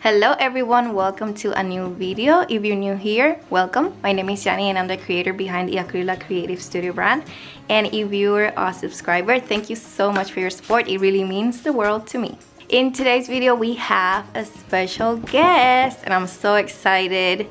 Hello everyone, welcome to a new video. If you're new here, welcome. My name is Yani and I'm the creator behind the Acryla Creative Studio brand. And if you're a subscriber, thank you so much for your support. It really means the world to me. In today's video, we have a special guest and I'm so excited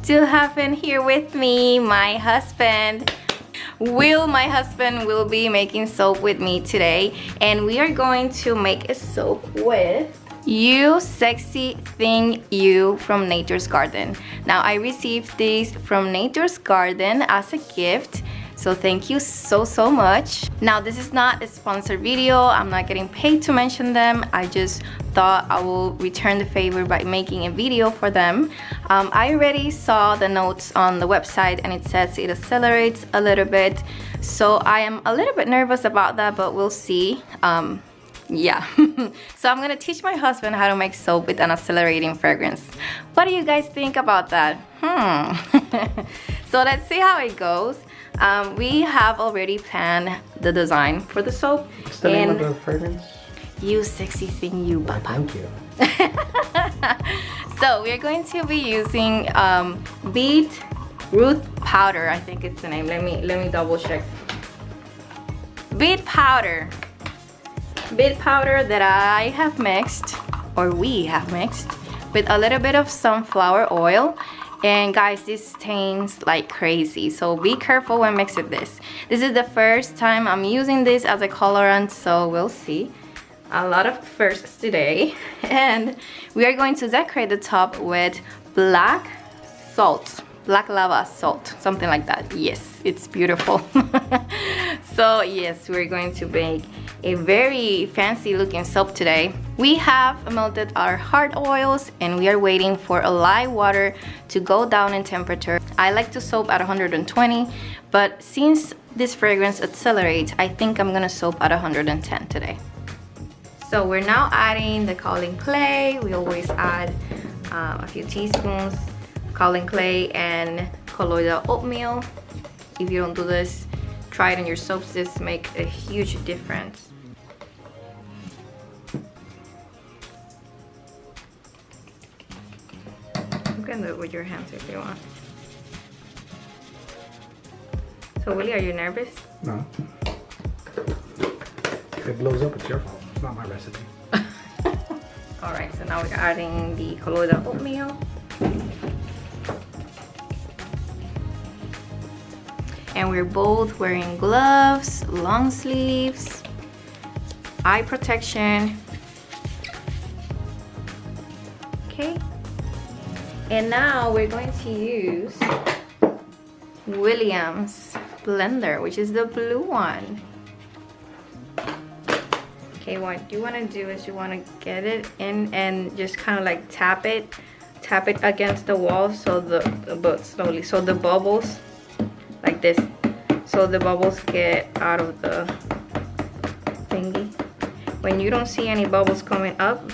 to have him here with me, my husband. My husband will be making soap with me today, and we are going to make a soap with You Sexy Thing You from Nature's Garden. Now I received this from Nature's Garden as a gift, so thank you so much. Now this is not a sponsored video, I'm not getting paid to mention them. I just thought I will return the favor by making a video for them. I already saw the notes on the website and it says it accelerates a little bit, so I am a little bit nervous about that, but we'll see. Yeah. So I'm gonna teach my husband how to make soap with an accelerating fragrance. What do you guys think about that? So let's see how it goes. We have already planned the design for the soap. What's the name of the fragrance? You Sexy Thing You. Oh, thank you. So we're going to be using beetroot powder. I think it's the name. Let me double check. Beet powder that I have mixed, or we have mixed, with a little bit of sunflower oil. And guys, this stains like crazy, so be careful when mixing this. This is the first time I'm using this as a colorant, so we'll see. A lot of firsts today. And we are going to decorate the top with black salt, black lava salt, something like that. Yes, it's beautiful. So yes, we're going to make a very fancy looking soap today. We have melted our hard oils and we are waiting for a light water to go down in temperature. I like to soap at 120, but since this fragrance accelerates, I think I'm gonna soap at 110 today. So we're now adding the kaolin clay. We always add a few teaspoons kaolin clay and colloidal oatmeal. If you don't do this, try it in your soaps. This makes a huge difference. You can do it with your hands if you want. So Willie, are you nervous? No. If it blows up, it's your fault. It's not my recipe. Alright, so now we're adding the colloidal oatmeal. And we're both wearing gloves, long sleeves, eye protection. Okay. And now we're going to use Williams blender, which is the blue one. Okay, what you want to do is you want to get it in and just kind of like tap it against the wall, so but slowly, so the bubbles, like this, so the bubbles get out of the thingy. When you don't see any bubbles coming up,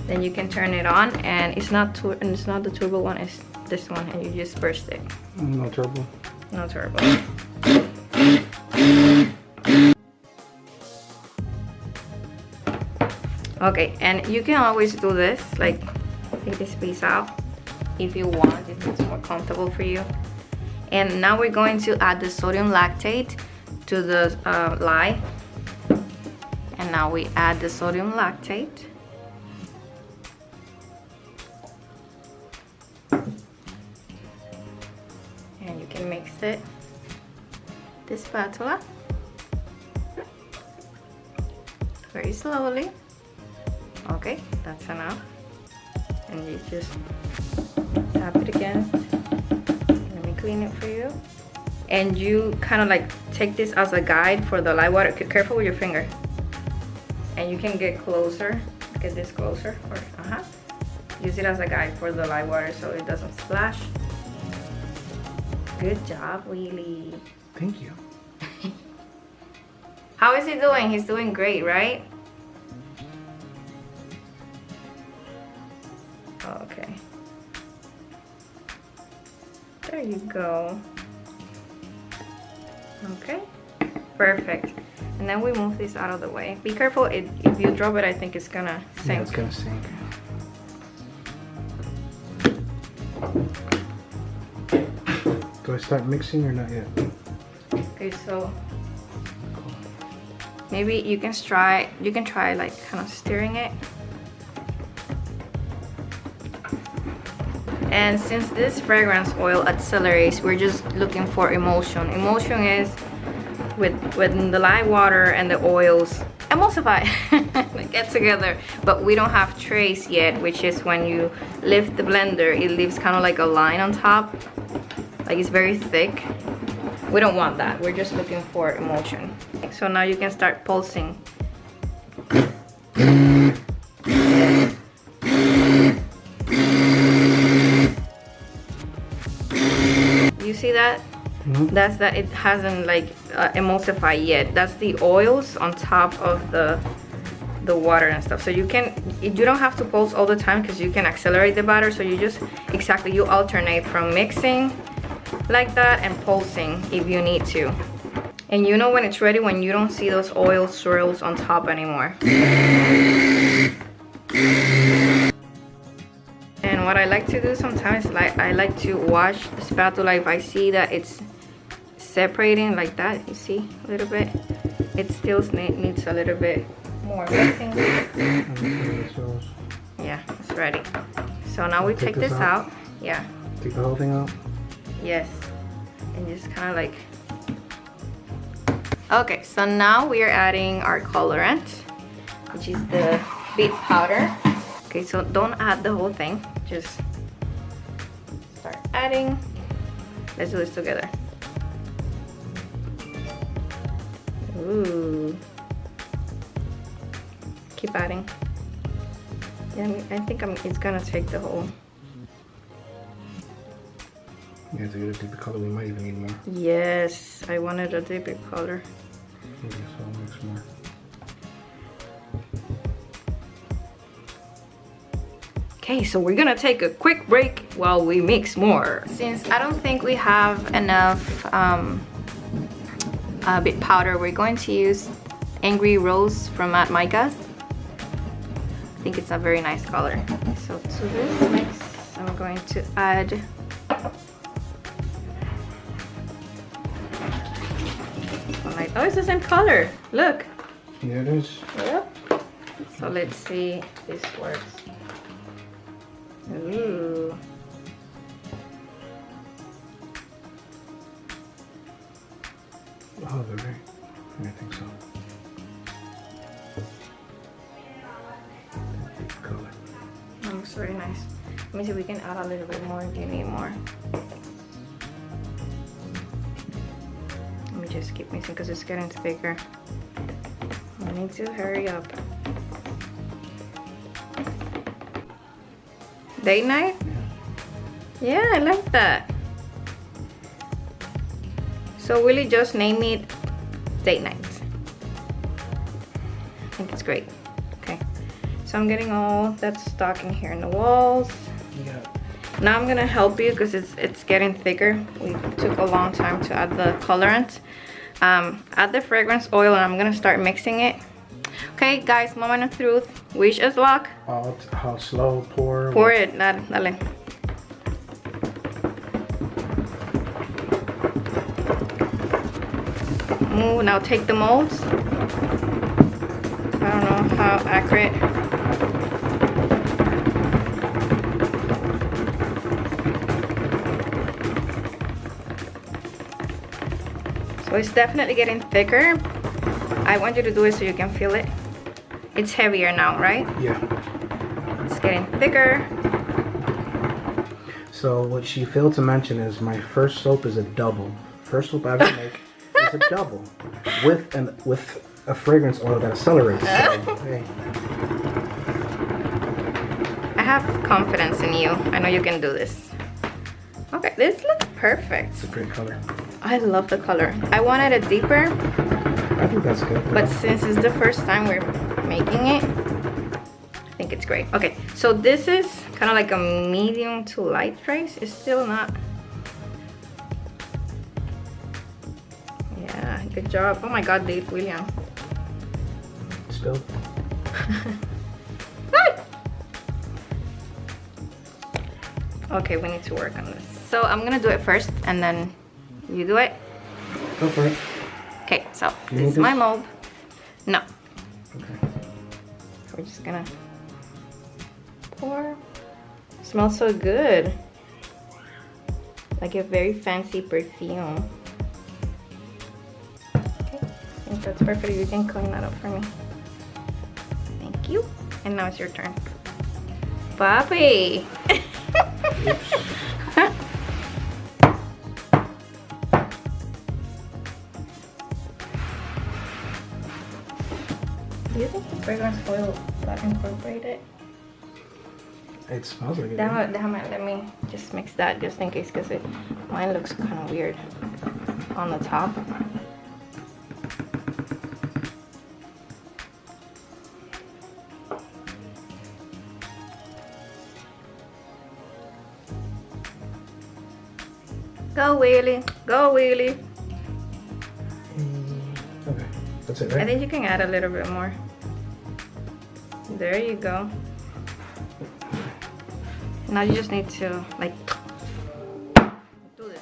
then you can turn it on, and it's not the turbo one, it's this one, and you just burst it. No turbo. No turbo. Okay, and you can always do this, like take this piece out if you want, if it's more comfortable for you. And now we're going to add the sodium lactate to the lye. And now we add the sodium lactate. And you can mix it, this spatula, very slowly. Okay, that's enough. And you just tap it against. Let me clean it for you. And you kind of like take this as a guide for the light water. Careful with your finger. And you can get closer, get this closer, or use it as a guide for the light water so it doesn't splash. Good job, Willie. Thank you. How is he doing? He's doing great, right? Okay. There you go. Okay. Perfect. And then we move this out of the way. Be careful, if you drop it, I think it's gonna sink. Yeah, it's gonna sink. Do I start mixing or not yet? Okay, so maybe you can try like kind of stirring it. And since this fragrance oil accelerates, we're just looking for emulsion. Emulsion is when the lime water and the oils emulsify, they get together. But we don't have trace yet, which is when you lift the blender, it leaves kind of like a line on top. Like it's very thick. We don't want that. We're just looking for emulsion. So now you can start pulsing. You see that? Mm-hmm. That's that. It hasn't like emulsified yet. That's the oils on top of the water and stuff. So you don't have to pulse all the time because you can accelerate the batter. So you just you alternate from mixing like that and pulsing if you need to. And you know when it's ready when you don't see those oil swirls on top anymore. And what I like to do sometimes, like I like to wash the spatula if I see that it's separating like that. You see a little bit. It still needs a little bit more mixing. Yeah, it's ready. So now we take this out. Yeah. Take the whole thing out? Yes. And just kind of like. Okay, so now we are adding our colorant, which is the beet powder. Okay, so don't add the whole thing. Just start adding. Let's do this together. Ooh. Keep adding. Yeah, I think it's gonna take the whole. Yeah, to get a deeper color, we might even need more. Yes, I wanted a deeper color. Okay, so I'll mix more. Okay, so we're gonna take a quick break while we mix more. Since I don't think we have enough beet powder, we're going to use Angry Rose from Matt Micah's. I think it's a very nice color. So to this mix, I'm going to add oh, it's the same color. Look. Yeah, it is. Yep. So let's see if this works. Ooh. Oh, they're right. I think so. Color. Looks very nice. Let me see if we can add a little bit more. Do you need more? Let me just keep mixing because it's getting thicker. I need to hurry up. Date night? Yeah, I like that. So will you just name it date night? I think it's great. Okay. So I'm getting all that stuck in here in the walls. Yeah. Now I'm gonna help you because it's getting thicker. We took a long time to add the colorant. Add the fragrance oil and I'm gonna start mixing it. Okay, guys, moment of truth. Wish us luck. How slow pour? Pour it, dale. Move, now take the molds. I don't know how accurate. So it's definitely getting thicker. I want you to do it so you can feel it. It's heavier now, right? Yeah. It's getting thicker. So what she failed to mention is my first soap is a double. First soap I ever make is a double with a fragrance oil that accelerates. So, hey. I have confidence in you. I know you can do this. Okay, this looks perfect. It's a great color. I love the color. I wanted it deeper, I think that's good. but since it's the first time we're making it, I think it's great. Okay, so this is kind of like a medium to light trace. It's still not. Yeah, good job. Oh my God, Dave William. Spilled. Okay, we need to work on this. So I'm gonna do it first, and then you do it. Go for it. Okay, so this is my mold. No. Okay. We're just gonna pour. It smells so good. Like a very fancy perfume. Okay, I think that's perfect. You can clean that up for me. Thank you. And now it's your turn. Papi! Do you think the fragrance oil got incorporated? It smells like it. Let me just mix that just in case, because mine looks kind of weird on the top. Go Willie, go Willie. Okay, that's it, right? I think you can add a little bit more. There you go. Now you just need to like do this.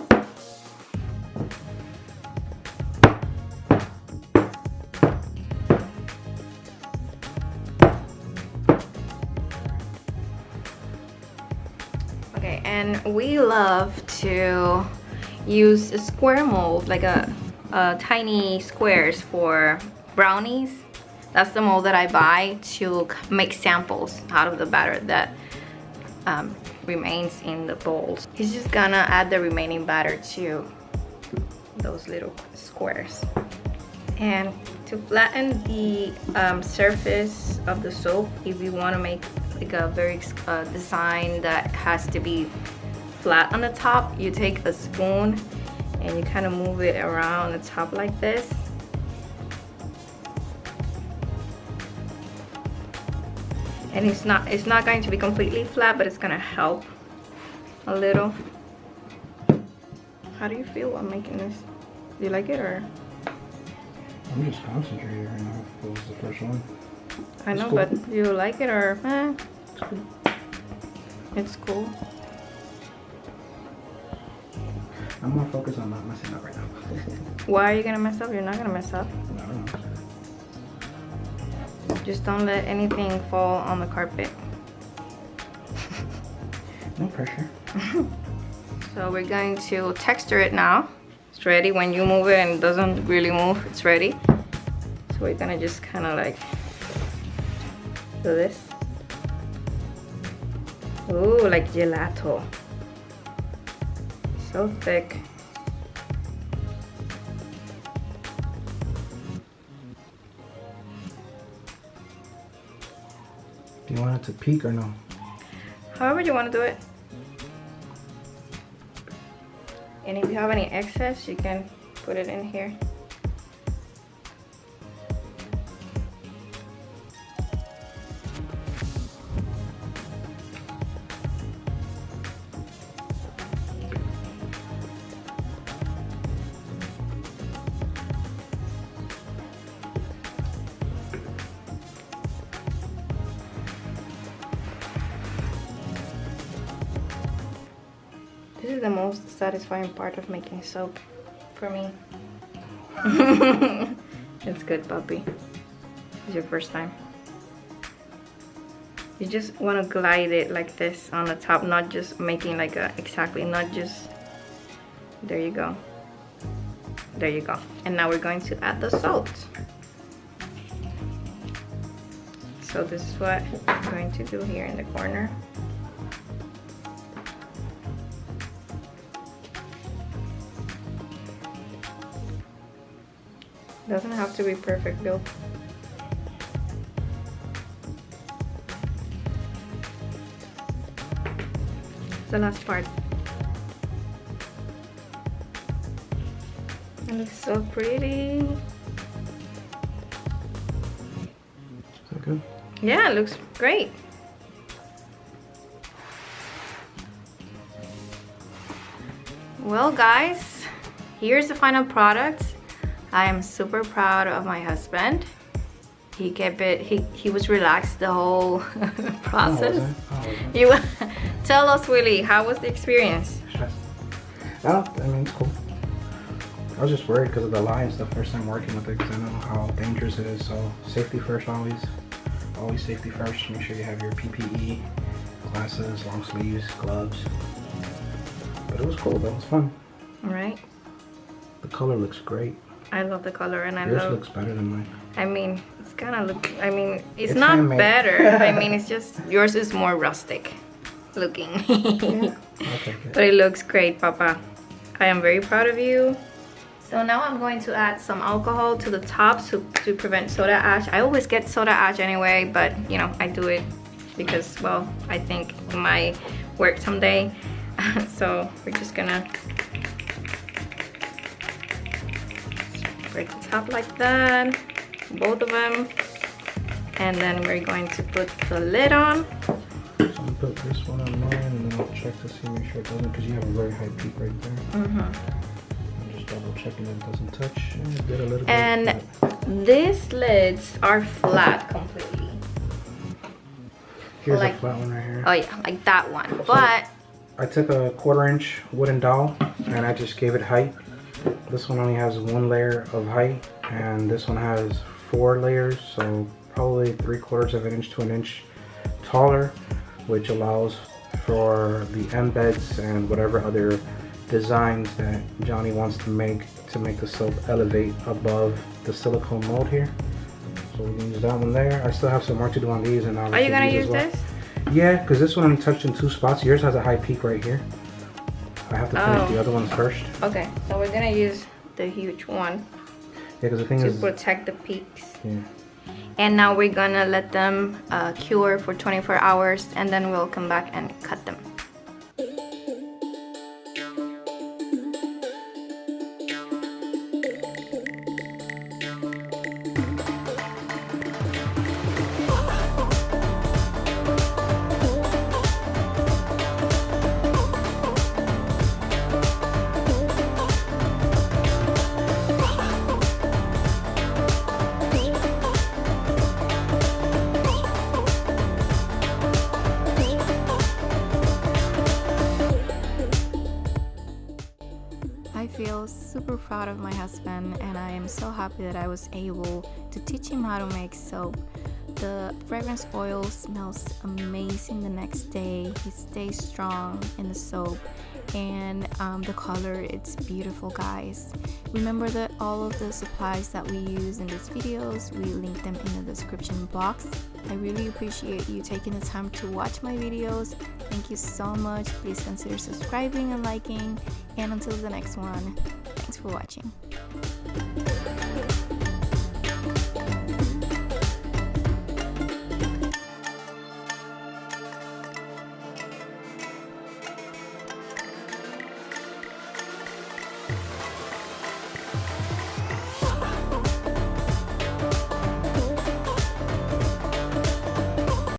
Okay, and we love to use a square mold, like a tiny squares for brownies. That's the mold that I buy to make samples out of the batter that remains in the bowls. He's just gonna add the remaining batter to those little squares. And to flatten the surface of the soap, if you want to make like a very design that has to be flat on the top, you take a spoon and you kind of move it around the top like this. And it's not going to be completely flat, but it's gonna help a little. How do you feel while making this? Do you like it, or? I'm just concentrating right now. This was the first one. I know, cool. but do you like it, or? It's cool. It's cool. I'm more focused on not messing up right now. Why are you gonna mess up? You're not gonna mess up. I don't know. Just don't let anything fall on the carpet. No pressure. So we're going to texture it now. It's ready. When you move it and it doesn't really move, it's ready. So we're gonna just kind of like do this. Ooh, like gelato. So thick. Do you want it to peak or no? However you want to do it. And if you have any excess, you can put it in here. This is the most satisfying part of making soap for me. It's good, puppy. It's your first time. You just want to glide it like this on the top, not just making like a not just. There you go. There you go. And now we're going to add the salt. So this is what I'm going to do here in the corner. Doesn't have to be perfect, Bill. It's the last part. It looks so pretty. Is that good? Yeah, it looks great. Well, guys, here's the final product. I am super proud of my husband. He kept it, he was relaxed the whole process. He was Tell us, Willie, how was the experience? No, I mean, it's cool. I was just worried because of the lines the first time working with it, because I know how dangerous it is. So safety first, always safety first. Make sure you have your PPE, glasses, long sleeves, gloves. But it was cool. That was fun. All right. The color looks great. I love the color, and Yours looks better than mine. I mean, it's kind of look. I mean, it's not handmade. better. I mean, it's just yours is more rustic looking. Yeah. Okay, good. But it looks great, Papa. I am very proud of you. So now I'm going to add some alcohol to the top to prevent soda ash. I always get soda ash anyway, but you know, I do it because, well, I think it might work someday. So we're just gonna break the top like that, both of them, and then we're going to put the lid on. So I'm gonna put this one on mine, and then I'll check to see, make sure it doesn't, because you have a very high peak right there. I'm just double checking it doesn't touch. Yeah, it did a little bit. And these lids are flat completely. Here's like, a flat one right here. Oh yeah, like that one. But I took a 1/4 inch wooden dowel and I just gave it height. This one only has 1 layer of height, and this one has 4 layers, so probably 3/4 of an inch to an inch taller, which allows for the embeds and whatever other designs that Johnny wants to make the soap elevate above the silicone mold here. So we can use that one there. I still have some work to do on these, and are you gonna use this? Yeah, because this one I'm touched in 2 spots. Yours has a high peak right here. I have to finish the other ones first. Okay, so we're gonna use the huge one. Yeah, because the thing to is, protect the peaks. Yeah. And now we're gonna let them cure for 24 hours, and then we'll come back and cut them. I feel super proud of my husband, and I am so happy that I was able to teach him how to make soap. The fragrance oil smells amazing the next day. It stays strong in the soap, and the color, it's beautiful, guys. Remember that all of the supplies that we use in these videos, we link them in the description box. I really appreciate you taking the time to watch my videos. Thank you so much. Please consider subscribing and liking, and until the next one, thanks for watching.